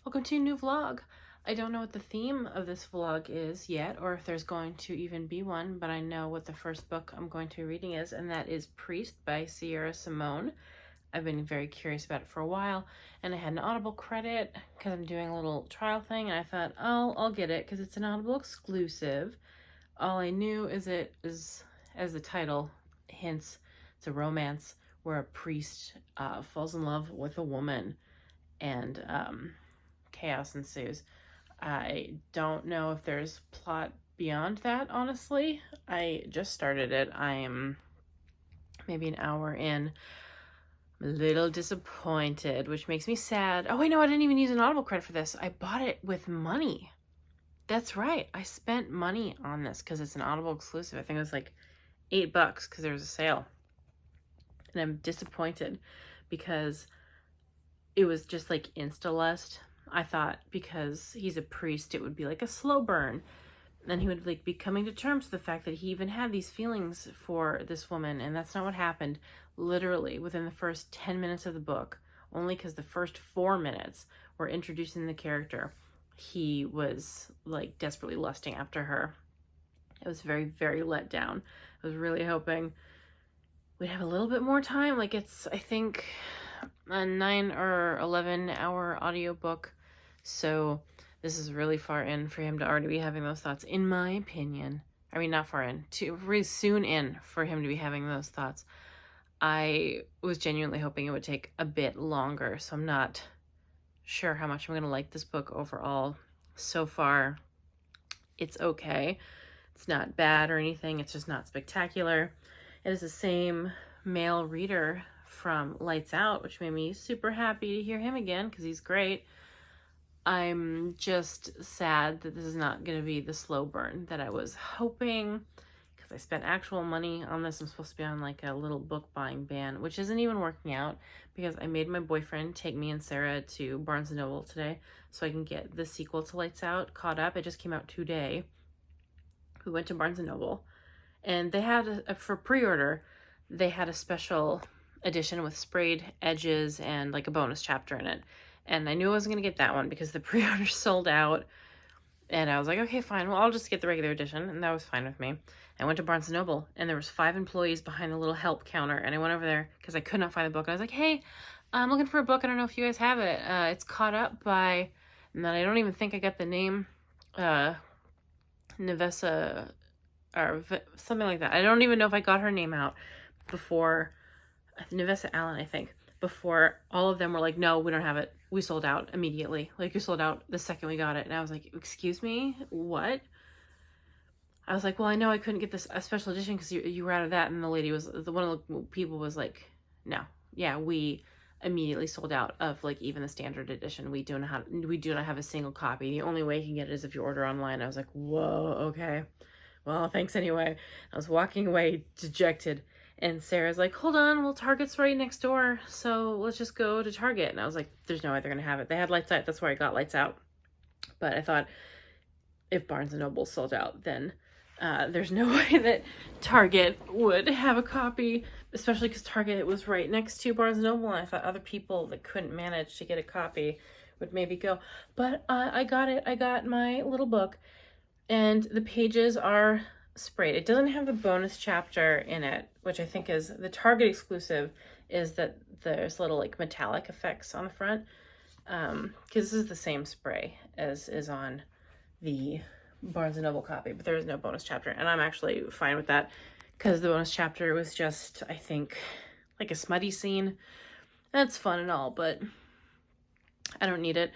Welcome to a new vlog. I don't know what the theme of this vlog is yet, or if there's going to even be one, but I know what the first book I'm going to be reading is, and that is Priest by Sierra Simone. I've been very curious about it for a while, and I had an Audible credit because I'm doing a little trial thing, and I thought, oh, I'll get it because it's an Audible exclusive. All I knew is it is, as the title hints, it's a romance where a priest falls in love with a woman, and chaos ensues. I don't know if there's plot beyond that, honestly. I just started it. I am maybe an hour in. I'm a little disappointed, which makes me sad. Oh, wait, no, I didn't even use an Audible credit for this. I bought it with money. That's right. I spent money on this because it's an Audible exclusive. I think it was like $8 because there was a sale. And I'm disappointed because it was just like Insta-lust. I thought because he's a priest, it would be like a slow burn. And he would like be coming to terms with the fact that he even had these feelings for this woman. And that's not what happened. Literally within the first 10 minutes of the book, only because the first 4 minutes were introducing the character, he was like desperately lusting after her. It was very, very let down. I was really hoping we'd have a little bit more time. Like it's, I think, a 9 or 11 hour audiobook. So this is really far in for him to already be having those thoughts, in my opinion. I mean, not far in, really soon in for him to be having those thoughts. I was genuinely hoping it would take a bit longer, so I'm not sure how much I'm going to like this book overall. So far, it's okay. It's not bad or anything. It's just not spectacular. It is the same male reader from Lights Out, which made me super happy to hear him again because he's great. I'm just sad that this is not going to be the slow burn that I was hoping, because I spent actual money on this. I'm supposed to be on like a little book buying ban, which isn't even working out because I made my boyfriend take me and Sarah to Barnes & Noble today so I can get the sequel to Lights Out caught up. It just came out today. We went to Barnes & Noble and they had, for pre-order, they had a special edition with sprayed edges and like a bonus chapter in it. And I knew I wasn't going to get that one because the pre-order sold out. And I was like, okay, fine. Well, I'll just get the regular edition. And that was fine with me. I went to Barnes & Noble and there was 5 employees behind the little help counter. And I went over there because I could not find the book. I was like, hey, I'm looking for a book. I don't know if you guys have it. It's caught up by, and then I don't even think I got the name, Nevessa or something like that. I don't even know if I got her name out before, Nevessa Allen, I think, before all of them were like, no, we don't have it. We sold out immediately. Like, we sold out the second we got it. And I was like, excuse me, what? I was like, well, I know I couldn't get this a special edition because you were out of that. And the lady was, one of the people was like, no, yeah, we immediately sold out of like even the standard edition. We do not have a single copy. The only way you can get it is if you order online. I was like, whoa, okay. Well, thanks anyway. I was walking away dejected. And Sarah's like, hold on, well, Target's right next door, so let's just go to Target. And I was like, there's no way they're going to have it. They had Lights Out. That's where I got Lights Out. But I thought if Barnes & Noble sold out, then there's no way that Target would have a copy, especially because Target was right next to Barnes & Noble. And I thought other people that couldn't manage to get a copy would maybe go. But I got it. I got my little book. And the pages are sprayed. It doesn't have the bonus chapter in it, which I think is the Target exclusive, is that there's little like metallic effects on the front. Because this is the same spray as is on the Barnes & Noble copy, but there is no bonus chapter. And I'm actually fine with that because the bonus chapter was just, I think, like a smutty scene. That's fun and all, but I don't need it.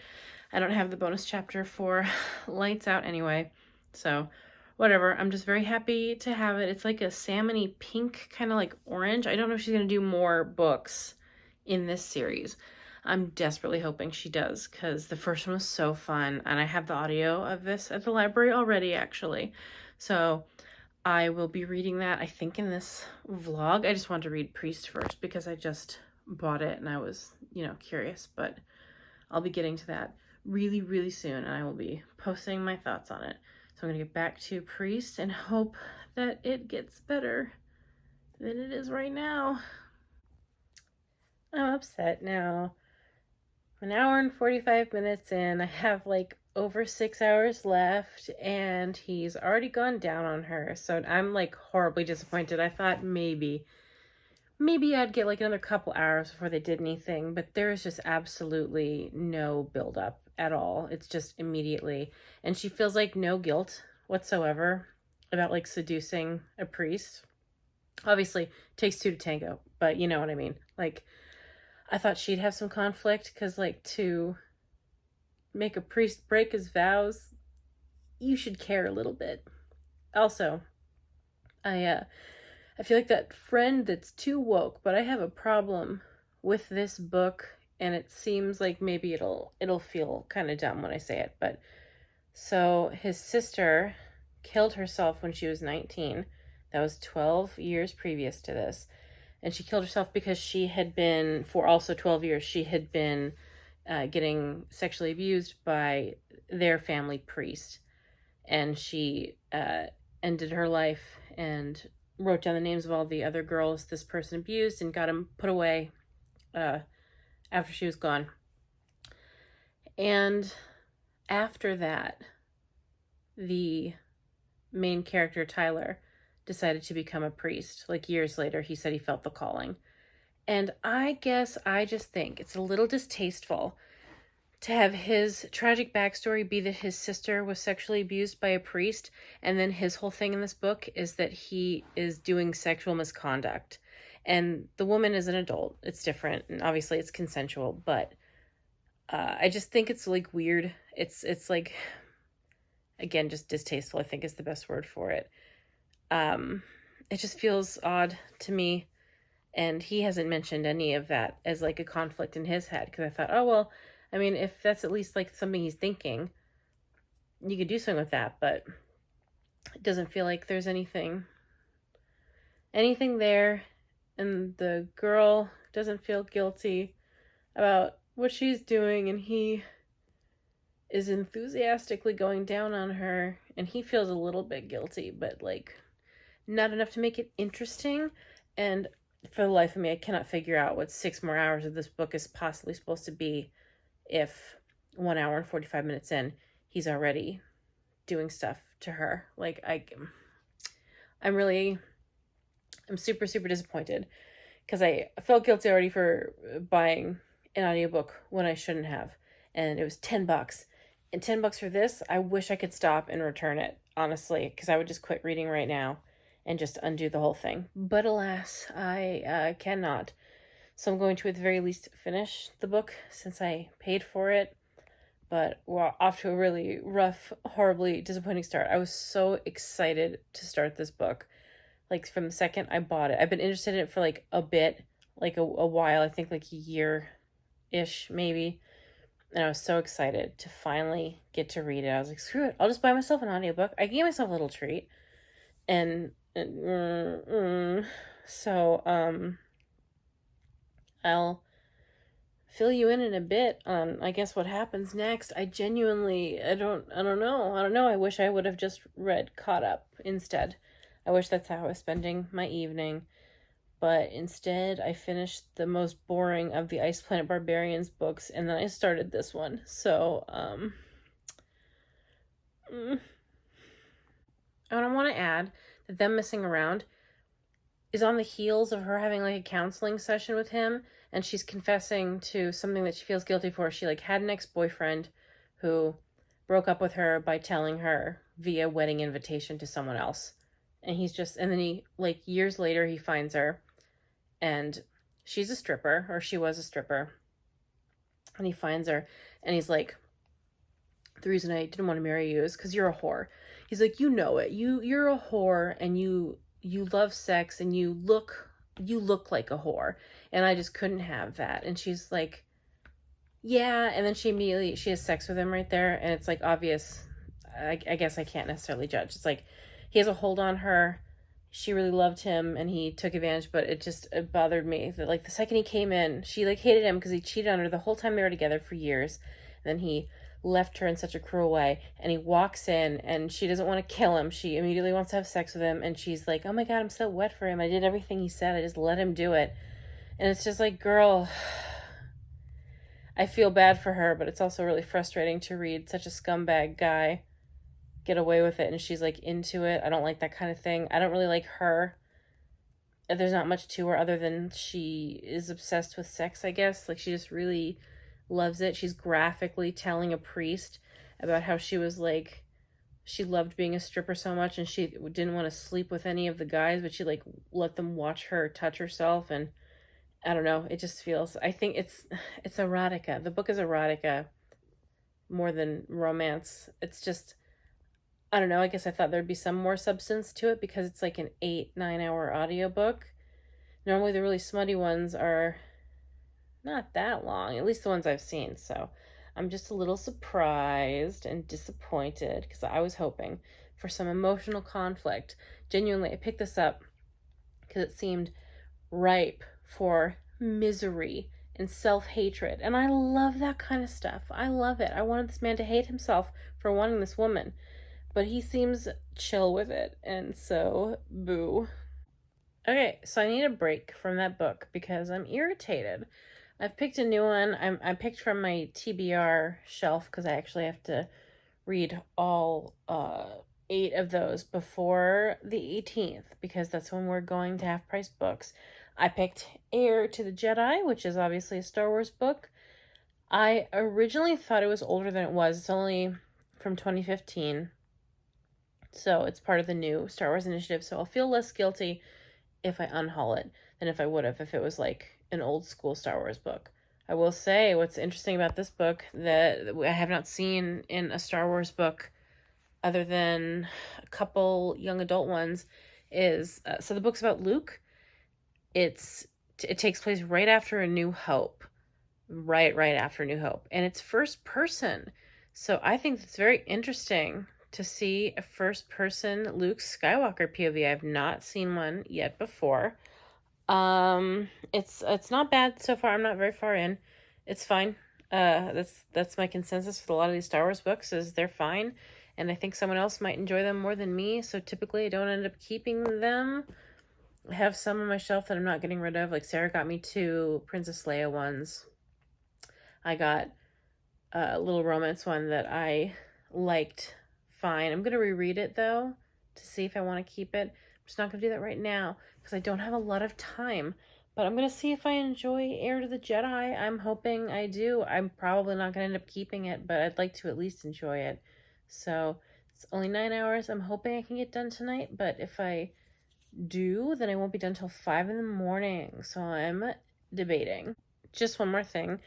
I don't have the bonus chapter for Lights Out anyway. So whatever, I'm just very happy to have it. It's like a salmony pink, kind of like orange. I don't know if she's going to do more books in this series. I'm desperately hoping she does because the first one was so fun. And I have the audio of this at the library already, actually. So I will be reading that, I think, in this vlog. I just wanted to read Priest first because I just bought it and I was, curious. But I'll be getting to that really, really soon. And I will be posting my thoughts on it. So I'm going to get back to Priest and hope that it gets better than it is right now. I'm upset now. an hour and 45 minutes in. I have like over 6 hours left, and he's already gone down on her. So I'm like horribly disappointed. I thought maybe I'd get like another couple hours before they did anything, but there is just absolutely no buildup at all. It's just immediately. And she feels like no guilt whatsoever about like seducing a priest. Obviously, it takes two to tango, but you know what I mean. Like, I thought she'd have some conflict because, like, to make a priest break his vows, you should care a little bit. Also, I feel like that friend that's too woke, but I have a problem with this book, and it seems like maybe it'll feel kind of dumb when I say it, but so his sister killed herself when she was 19. That was 12 years previous to this. And she killed herself because she had been, for also 12 years, she had been getting sexually abused by their family priest. And she ended her life and wrote down the names of all the other girls this person abused and got them put away after she was gone. And after that, the main character, Tyler, decided to become a priest. Like years later, he said he felt the calling. And I guess I just think it's a little distasteful to have his tragic backstory be that his sister was sexually abused by a priest, and then his whole thing in this book is that he is doing sexual misconduct. And the woman is an adult. It's different, and obviously it's consensual, but I just think it's like weird. It's like, again, just distasteful, I think is the best word for it. It just feels odd to me, and he hasn't mentioned any of that as like a conflict in his head, because I thought, oh well, I mean, if that's at least like something he's thinking, you could do something with that, but it doesn't feel like there's anything there, and the girl doesn't feel guilty about what she's doing, and he is enthusiastically going down on her, and he feels a little bit guilty, but like not enough to make it interesting. And for the life of me, I cannot figure out what 6 more hours of this book is possibly supposed to be if 1 hour and 45 minutes in, he's already doing stuff to her. Like, I'm super, super disappointed, because I felt guilty already for buying an audiobook when I shouldn't have. And it was $10. And $10 for this, I wish I could stop and return it, honestly, because I would just quit reading right now and just undo the whole thing. But alas, I cannot. So I'm going to, at the very least, finish the book since I paid for it. But we're off to a really rough, horribly disappointing start. I was so excited to start this book. Like, from the second I bought it. I've been interested in it for like a bit, like a while, I think like a year-ish maybe. And I was so excited to finally get to read it. I was like, screw it, I'll just buy myself an audiobook. I gave myself a little treat. And so I'll fill you in a bit on, I guess, what happens next. I don't know. I wish I would have just read Caught Up instead. I wish that's how I was spending my evening. But instead, I finished the most boring of the Ice Planet Barbarians books, and then I started this one. So, and I want to add that them messing around is on the heels of her having like a counseling session with him, and she's confessing to something that she feels guilty for. She like had an ex-boyfriend who broke up with her by telling her via wedding invitation to someone else. And then he, like, years later, he finds her, and she's a stripper, or she was a stripper, and he finds her, and he's like, the reason I didn't want to marry you is because you're a whore. He's like, you know it. You're a whore, and you love sex, and you look like a whore, and I just couldn't have that. And she's like, yeah, and then she has sex with him right there, and it's like obvious. I guess I can't necessarily judge. It's like he has a hold on her. She really loved him, and he took advantage, but it bothered me that like the second he came in, she like hated him because he cheated on her the whole time they were together for years. And then he left her in such a cruel way, and he walks in, and she doesn't want to kill him. She immediately wants to have sex with him, and she's like, oh my God, I'm so wet for him. I did everything he said. I just let him do it. And it's just like, girl, I feel bad for her, but it's also really frustrating to read such a scumbag guy get away with it and she's like into it. I don't like that kind of thing. I don't really like her. There's not much to her other than she is obsessed with sex, I guess. Like, she just really loves it. She's graphically telling a priest about how she was like, she loved being a stripper so much and she didn't want to sleep with any of the guys, but she like let them watch her touch herself. And I don't know, it just feels, I think it's erotica. The book is erotica more than romance. It's just, I don't know, I guess I thought there'd be some more substance to it because it's like an 8-9 hour audiobook. Normally the really smutty ones are not that long, at least the ones I've seen. So I'm just a little surprised and disappointed because I was hoping for some emotional conflict. Genuinely, I picked this up because it seemed ripe for misery and self-hatred. And I love that kind of stuff. I love it. I wanted this man to hate himself for wanting this woman. But he seems chill with it. And so, boo. Okay, so I need a break from that book because I'm irritated. I've picked a new one. I picked from my TBR shelf because I actually have to read all 8 of those before the 18th because that's when we're going to Half Price Books. I picked Heir to the Jedi, which is obviously a Star Wars book. I originally thought it was older than it was. It's only from 2015. So it's part of the new Star Wars initiative. So I'll feel less guilty if I unhaul it than if I would have if it was like an old school Star Wars book. I will say what's interesting about this book that I have not seen in a Star Wars book other than a couple young adult ones is, so the book's about Luke. It takes place right after A New Hope. Right after New Hope. And it's first person. So I think it's very interesting to see a first person Luke Skywalker POV. I've not seen one yet before. It's not bad so far. I'm not very far in. It's fine. That's my consensus with a lot of these Star Wars books is they're fine. And I think someone else might enjoy them more than me. So typically I don't end up keeping them. I have some on my shelf that I'm not getting rid of. Like Sarah got me 2 Princess Leia ones. I got a little romance one that I liked fine. I'm going to reread it though to see if I want to keep it. I'm just not going to do that right now because I don't have a lot of time. But I'm going to see if I enjoy Heir to the Jedi. I'm hoping I do. I'm probably not going to end up keeping it, but I'd like to at least enjoy it. So it's only 9 hours. I'm hoping I can get done tonight, but if I do, then I won't be done till 5 in the morning. So I'm debating. Just one more thing.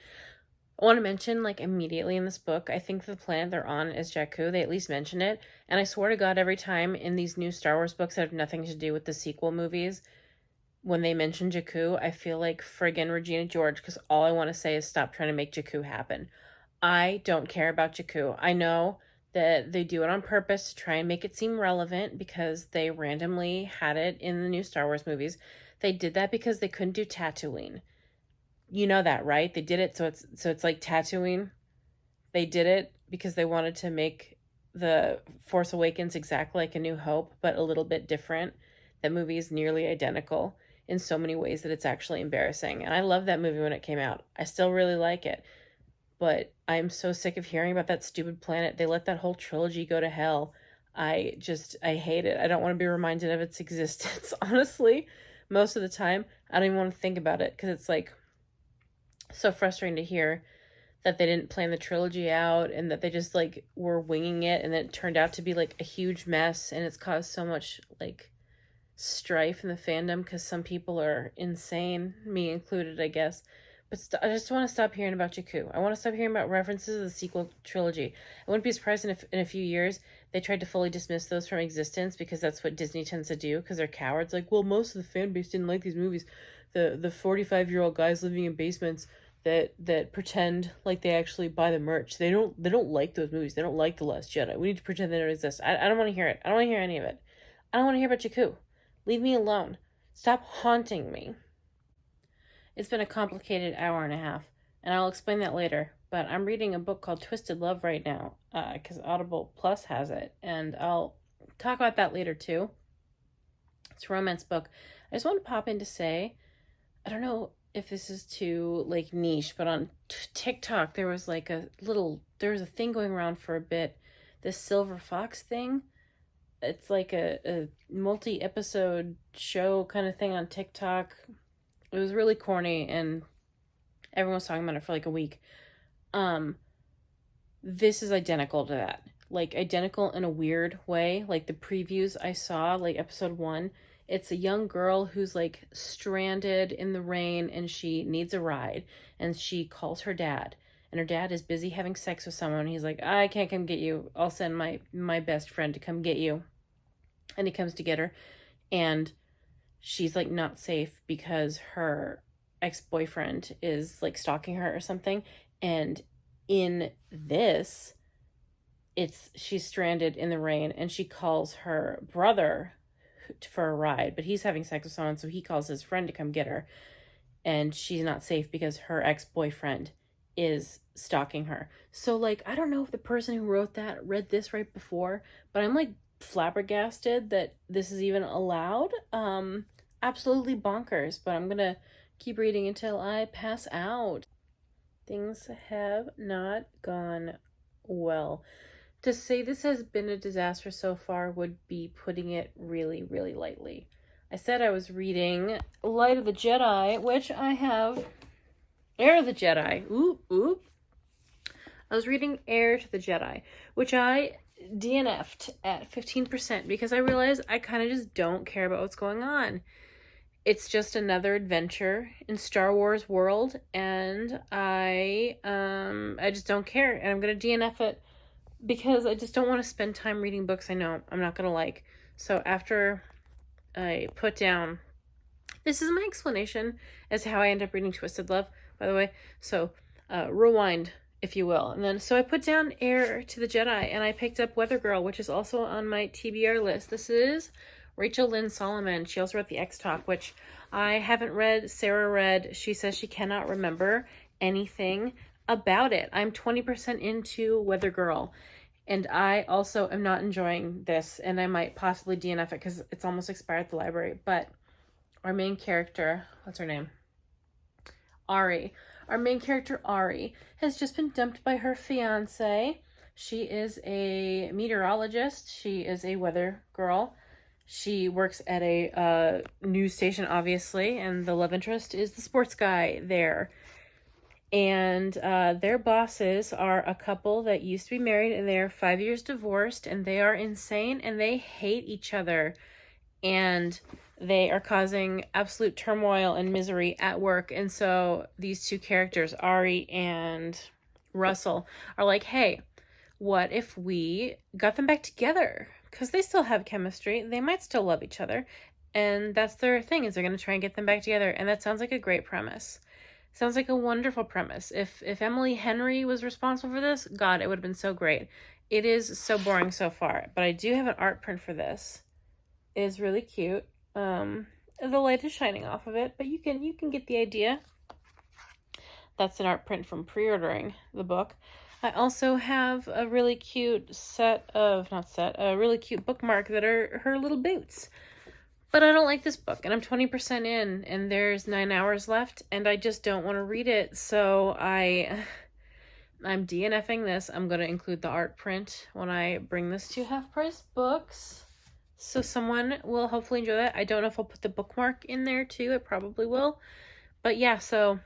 I want to mention, like, immediately in this book, I think the planet they're on is Jakku. They at least mention it. And I swear to God, every time in these new Star Wars books that have nothing to do with the sequel movies, when they mention Jakku, I feel like friggin' Regina George, because all I want to say is stop trying to make Jakku happen. I don't care about Jakku. I know that they do it on purpose to try and make it seem relevant because they randomly had it in the new Star Wars movies. They did that because they couldn't do Tatooine. You know that, right? They did it so it's like Tatooine. They did it because they wanted to make the Force Awakens exactly like A New Hope, but a little bit different. That movie is nearly identical in so many ways that it's actually embarrassing. And I love that movie when it came out. I still really like it. But I'm so sick of hearing about that stupid planet. They let that whole trilogy go to hell. I hate it. I don't want to be reminded of its existence. Honestly, most of the time, I don't even want to think about it because it's like so frustrating to hear that they didn't plan the trilogy out and that they just like were winging it and then it turned out to be like a huge mess and it's caused so much like strife in the fandom because some people are insane, me included, I guess. But I just want to stop hearing about Jakku. I want to stop hearing about references to the sequel trilogy. I wouldn't be surprised in a few years they tried to fully dismiss those from existence because that's what Disney tends to do because they're cowards. Like, well, most of the fan base didn't like these movies. The 45-year-old guys living in basements that pretend like they actually buy the merch. They don't like those movies. They don't like The Last Jedi. We need to pretend they don't exist. I don't want to hear it. I don't want to hear any of it. I don't want to hear about Jakku. Leave me alone. Stop haunting me. It's been a complicated hour and a half, and I'll explain that later. But I'm reading a book called Twisted Love right now, because Audible Plus has it, and I'll talk about that later too. It's a romance book. I just want to pop in to say, I don't know if this is too like niche, but on TikTok there was like there was a thing going around for a bit, this silver fox thing. It's like a multi-episode show kind of thing on TikTok. It was really corny and everyone was talking about it for like a week. This is identical to that. Like identical in a weird way. Like the previews I saw, like episode 1, it's a young girl who's like stranded in the rain and she needs a ride and she calls her dad. And her dad is busy having sex with someone. He's like, I can't come get you. I'll send my best friend to come get you. And he comes to get her. And she's like not safe because her ex-boyfriend is like stalking her or something. And in this, she's stranded in the rain and she calls her brother for a ride, but he's having sex with someone, so he calls his friend to come get her. And she's not safe because her ex-boyfriend is stalking her. So like, I don't know if the person who wrote that read this right before, but I'm like flabbergasted that this is even allowed. Absolutely bonkers, but I'm gonna keep reading until I pass out. Things have not gone well. To say this has been a disaster so far would be putting it really, really lightly. I said I was reading Light of the Jedi, which I have. Heir of the Jedi. Oop. I was reading Heir to the Jedi, which I DNF'd at 15% because I realized I kind of just don't care about what's going on. It's just another adventure in Star Wars world, and I just don't care, and I'm going to DNF it because I just don't want to spend time reading books I know I'm not going to like. So after I put down, this is my explanation as to how I end up reading Twisted Love, by the way. So rewind, if you will. And then, so I put down Heir to the Jedi, and I picked up Weather Girl, which is also on my TBR list. This is Rachel Lynn Solomon. She also wrote the X-Talk, which I haven't read. Sarah read. She says she cannot remember anything about it. I'm 20% into Weather Girl, and I also am not enjoying this, and I might possibly DNF it because it's almost expired at the library. But our main character, what's her name? Ari. Our main character, Ari, has just been dumped by her fiance. She is a meteorologist. She is a weather girl. She works at a news station, obviously, and the love interest is the sports guy there. And their bosses are a couple that used to be married, and they are 5 years divorced, and they are insane, and they hate each other. And they are causing absolute turmoil and misery at work. And so these two characters, Ari and Russell, are like, hey, what if we got them back together? Because they still have chemistry. They might still love each other. And that's their thing, is they're going to try and get them back together. And that sounds like a great premise. Sounds like a wonderful premise. If Emily Henry was responsible for this, God, it would have been so great. It is so boring so far. But I do have an art print for this. It is really cute. The light is shining off of it, but you can get the idea. That's an art print from pre-ordering the book. I also have a really cute a really cute bookmark that are her little boots. But I don't like this book, and I'm 20% in, and there's 9 hours left, and I just don't want to read it, so I'm DNFing this. I'm going to include the art print when I bring this to Half Price Books, so someone will hopefully enjoy that. I don't know if I'll put the bookmark in there, too. It probably will. But yeah, so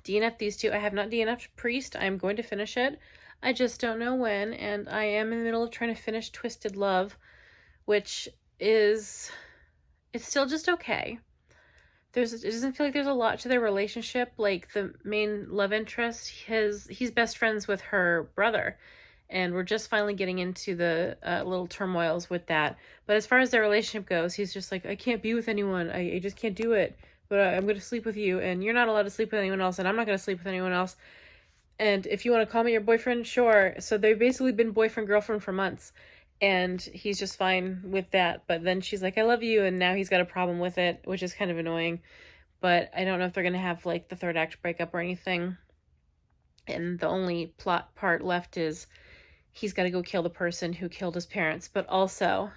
DNF these two. I have not DNF'd Priest. I'm going to finish it. I just don't know when, and I am in the middle of trying to finish Twisted Love, which is, it's still just okay. It doesn't feel like there's a lot to their relationship. Like the main love interest, he's best friends with her brother, and we're just finally getting into the little turmoils with that. But as far as their relationship goes, he's just like, I can't be with anyone. I just can't do it. But I'm going to sleep with you, and you're not allowed to sleep with anyone else, and I'm not going to sleep with anyone else. And if you want to call me your boyfriend, sure. So they've basically been boyfriend-girlfriend for months. And he's just fine with that. But then she's like, I love you. And now he's got a problem with it, which is kind of annoying. But I don't know if they're going to have like the third act breakup or anything. And the only plot part left is he's got to go kill the person who killed his parents. But also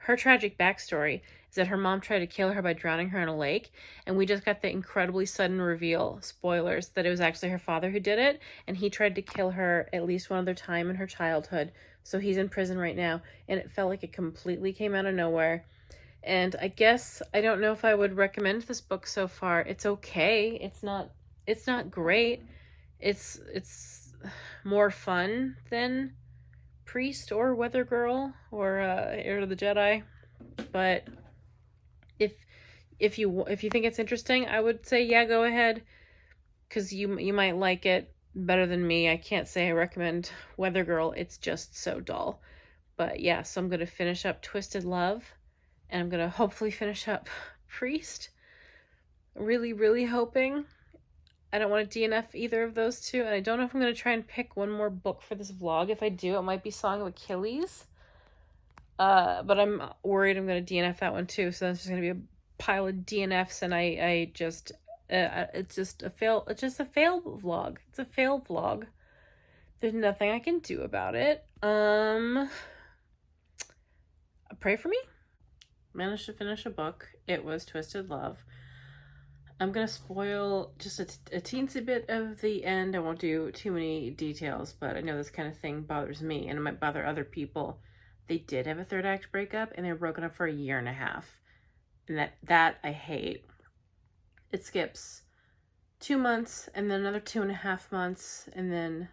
her tragic backstory is that her mom tried to kill her by drowning her in a lake, and we just got the incredibly sudden reveal, spoilers, that it was actually her father who did it, and he tried to kill her at least one other time in her childhood, so he's in prison right now, and it felt like it completely came out of nowhere. And I guess I don't know if I would recommend this book so far. It's okay. It's not great. It's more fun than Priest or Weather Girl or Heir to the Jedi. But if you think it's interesting, I would say yeah, go ahead, because you might like it better than me. I can't say I recommend Weather Girl. It's just so dull. But yeah, so I'm going to finish up Twisted Love, and I'm going to hopefully finish up Priest. Really, really hoping. I don't want to DNF either of those two, and I don't know if I'm going to try and pick one more book for this vlog. If I do, it might be Song of Achilles. But I'm worried I'm going to DNF that one too, so that's just going to be a pile of DNFs, and I just, it's just a fail vlog. It's a fail vlog. There's nothing I can do about it. Pray for me. Managed to finish a book. It was Twisted Love. I'm going to spoil just a teensy bit of the end. I won't do too many details, but I know this kind of thing bothers me, and it might bother other people. They did have a third act breakup, and they were broken up for 1.5 years. And that I hate. It skips 2 months, and then another 2.5 months, and then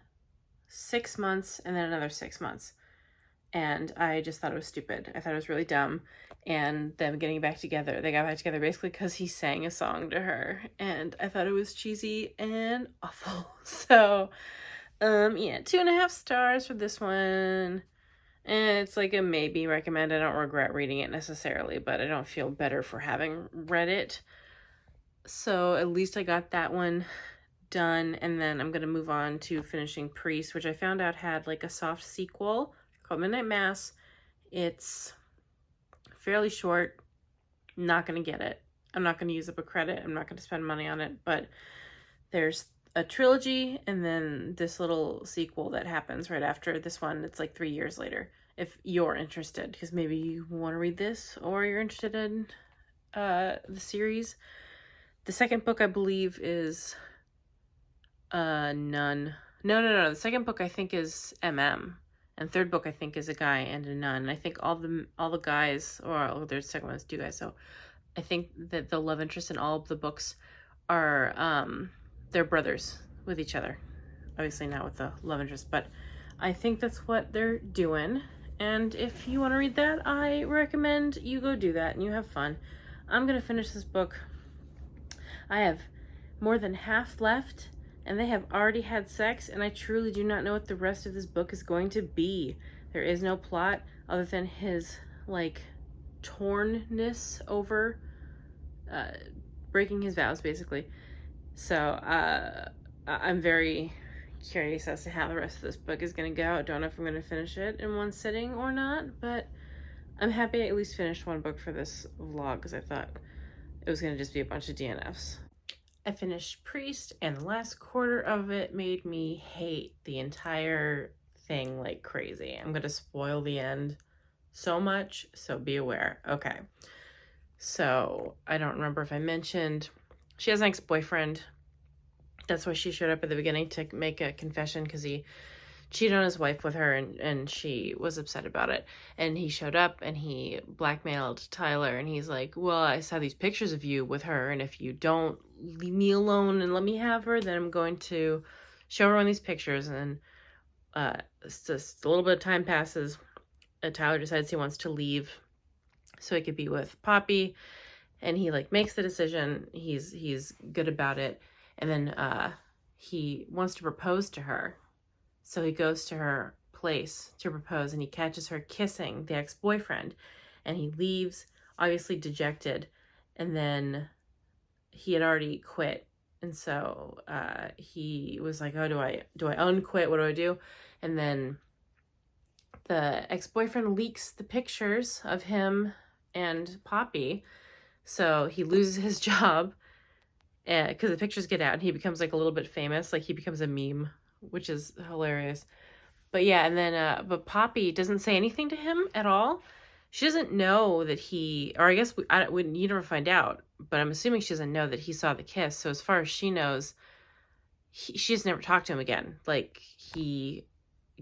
6 months, and then another 6 months. And I just thought it was stupid. I thought it was really dumb. And them getting back together. They got back together basically because he sang a song to her. And I thought it was cheesy and awful. So, yeah, 2.5 stars for this one. And it's like a maybe recommend. I don't regret reading it necessarily, but I don't feel better for having read it. So at least I got that one done. And then I'm going to move on to finishing Priest, which I found out had like a soft sequel called Midnight Mass. It's fairly short. Not going to get it. I'm not going to use up a credit. I'm not going to spend money on it. But there's a trilogy and then this little sequel that happens right after this one. It's like 3 years later. If you're interested, because maybe you want to read this or you're interested in the series. The second book, I believe, is Nun. No. The second book, I think, is MM. And third book, I think, is a guy and a nun. And I think all the guys, or there's the second one is 2 guys. So I think that the love interest in all of the books are they're brothers with each other. Obviously not with the love interest, but I think that's what they're doing. And if you want to read that, I recommend you go do that and you have fun. I'm gonna finish this book. I have more than half left. And they have already had sex, and I truly do not know what the rest of this book is going to be. There is no plot other than his, like, tornness over breaking his vows, basically. So, I'm very curious as to how the rest of this book is going to go. I don't know if I'm going to finish it in one sitting or not, but I'm happy I at least finished one book for this vlog, because I thought it was going to just be a bunch of DNFs. I finished Priest, and the last quarter of it made me hate the entire thing like crazy. I'm going to spoil the end so much, so be aware. Okay. So, I don't remember if I mentioned, she has an ex-boyfriend. That's why she showed up at the beginning, to make a confession, because he cheated on his wife with her, and she was upset about it. And he showed up and he blackmailed Tyler, and he's like, well, I saw these pictures of you with her, and if you don't leave me alone and let me have her, then I'm going to show her on these pictures. And it's just a little bit of time passes, and Tyler decides he wants to leave so he could be with Poppy, and he like makes the decision. He's good about it, and then he wants to propose to her. So he goes to her place to propose, and he catches her kissing the ex-boyfriend, and he leaves, obviously dejected. And then he had already quit, and so he was like, oh, do I unquit? What do I do? And then the ex-boyfriend leaks the pictures of him and Poppy, so he loses his job because the pictures get out, and he becomes like a little bit famous. Like, he becomes a meme, which is hilarious. But yeah, and then but Poppy doesn't say anything to him at all. she doesn't know that he, or I guess you never find out, but I'm assuming she doesn't know that he saw the kiss. So as far as she knows, she's never talked to him again. Like, he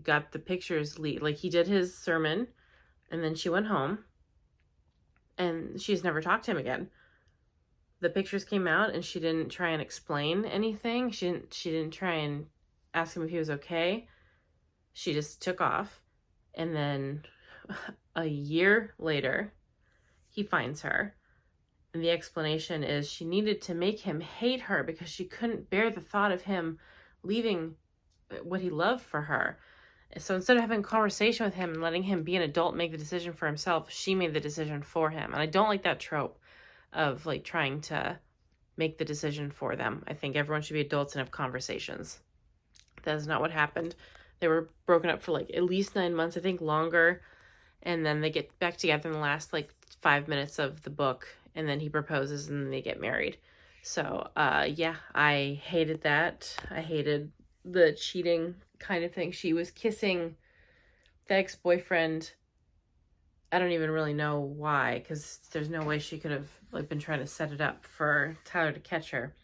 got the pictures like he did his sermon, and then she went home, and she's never talked to him again. The pictures came out, and she didn't try and explain anything. She didn't try and ask him if he was okay. She just took off, and then a year later, he finds her. And the explanation is she needed to make him hate her because she couldn't bear the thought of him leaving what he loved for her. So instead of having a conversation with him and letting him be an adult, make the decision for himself, she made the decision for him. And I don't like that trope of like trying to make the decision for them. I think everyone should be adults and have conversations. That is not what happened. They were broken up for like at least 9 months, I think longer. And then they get back together in the last like 5 minutes of the book. And then he proposes and then they get married. So, yeah, I hated that. I hated the cheating kind of thing. She was kissing the ex-boyfriend. I don't even really know why, because there's no way she could have like been trying to set it up for Tyler to catch her.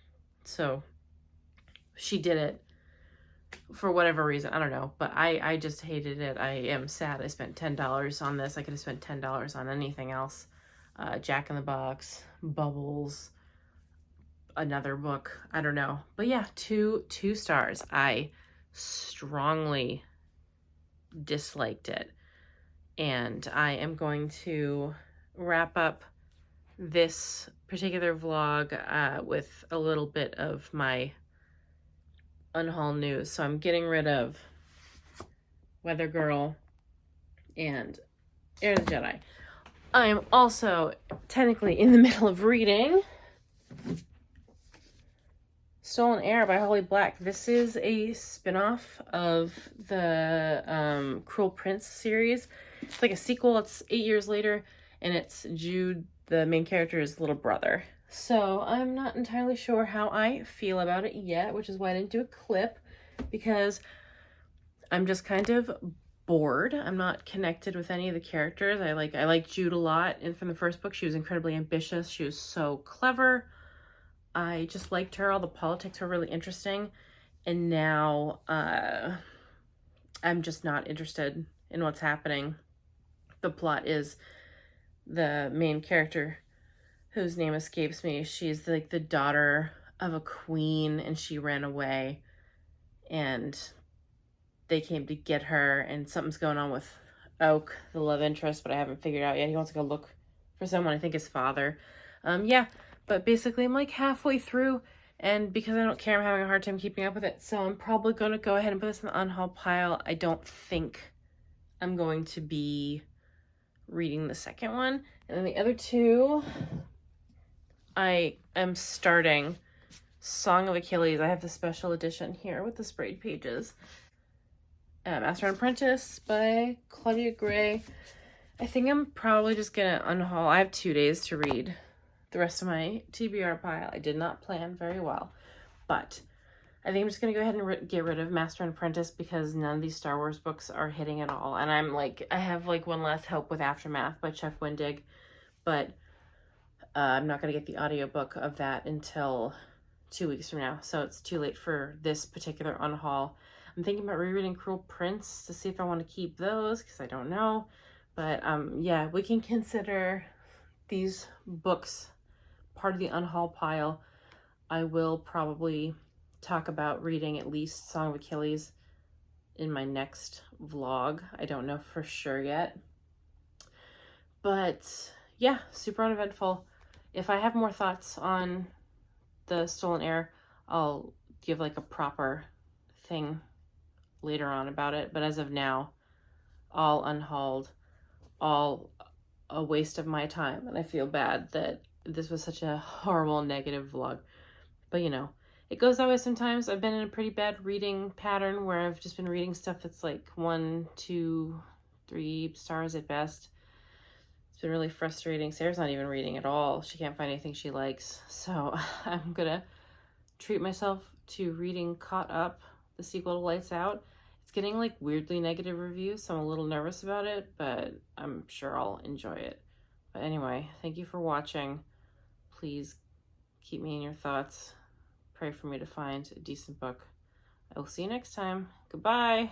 So she did it for whatever reason. I don't know, but I just hated it. I am sad I spent $10 on this. I could have spent $10 on anything else. Jack in the Box, Bubbles, another book. I don't know. But yeah, two stars. I strongly disliked it. And I am going to wrap up this particular vlog with a little bit of my unhaul news. So I'm getting rid of Weather Girl and Heir of the Jedi. I am also technically in the middle of reading Stolen Heir by Holly Black. This is a spin-off of the Cruel Prince series. It's like a sequel. It's 8 years later, and it's Jude, the main character's little brother. So I'm not entirely sure how I feel about it yet, which is why I didn't do a clip, because I'm just kind of bored. I'm not connected with any of the characters. I like Jude a lot, and from the first book, she was incredibly ambitious. She was so clever. I just liked her. All the politics were really interesting. And now I'm just not interested in what's happening. The plot is the main character, whose name escapes me. She's like the daughter of a queen, and she ran away. And they came to get her, and something's going on with Oak, the love interest, but I haven't figured out yet. He wants to go look for someone, I think his father. Yeah. But basically, I'm like halfway through, and because I don't care, I'm having a hard time keeping up with it. So I'm probably going to go ahead and put this in the unhaul pile. I don't think I'm going to be reading the second one. And then the other two, I am starting Song of Achilles. I have the special edition here with the sprayed pages. Master and Apprentice by Claudia Gray. I think I'm probably just going to unhaul. I have 2 days to read the rest of my TBR pile. I did not plan very well, but I think I'm just going to go ahead and get rid of Master and Apprentice, because none of these Star Wars books are hitting at all. And I'm like, I have like one last hope with Aftermath by Chuck Wendig, but I'm not going to get the audiobook of that until 2 weeks from now. So it's too late for this particular unhaul. I'm thinking about rereading Cruel Prince to see if I want to keep those, because I don't know. But yeah, we can consider these books part of the unhaul pile. I will probably talk about reading at least Song of Achilles in my next vlog. I don't know for sure yet. But yeah, super uneventful. If I have more thoughts on the Stolen Heir, I'll give like a proper thing later on about it. But as of now, all unhauled, all a waste of my time. And I feel bad that this was such a horrible negative vlog. But you know, it goes that way sometimes. I've been in a pretty bad reading pattern where I've just been reading stuff that's like 1, 2, 3 stars at best. It's been really frustrating. Sarah's not even reading at all. She can't find anything she likes. So I'm gonna treat myself to reading Caught Up, the sequel to Lights Out. It's getting like weirdly negative reviews, so I'm a little nervous about it, but I'm sure I'll enjoy it. But anyway, thank you for watching. Please keep me in your thoughts. Pray for me to find a decent book. I will see you next time. Goodbye.